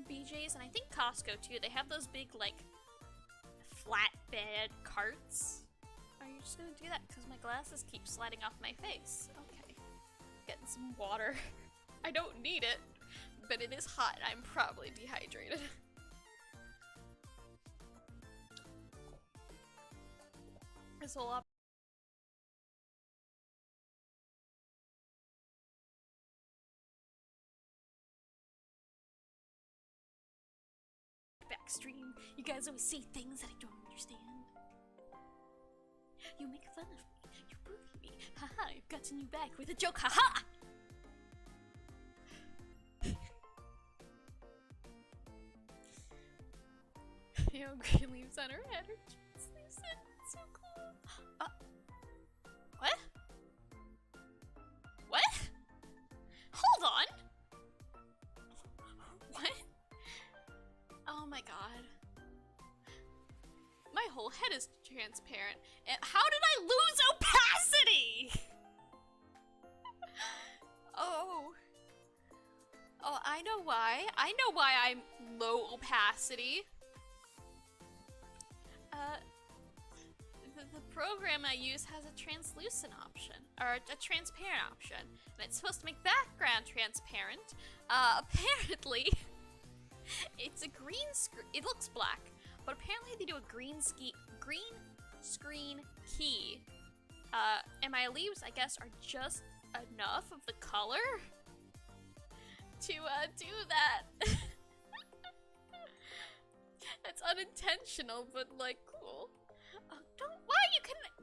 BJ's, and I think Costco too. They have those big, like, flatbed carts. Are you just gonna do that? Because my glasses keep sliding off my face. Okay. Getting some water. I don't need it, but it is hot. I'm probably dehydrated. This whole backstream. You guys always say things that I don't understand. You make fun of me. You bully me. Haha, I've gotten you back with a joke. Haha! You know, green leaves on her head. Her cheeks loosen. So cool. What? What? Hold on! What? Oh my god. My whole head is transparent. And how did I lose opacity? Oh. Oh, I know why. I know why I'm low opacity. The program I use has a translucent option, or a transparent option, and it's supposed to make background transparent. Apparently, it's a green screen. It looks black, but apparently they do a green screen key. And my leaves, I guess, are just enough of the color to do that. That's unintentional, but like cool. Why you couldn't?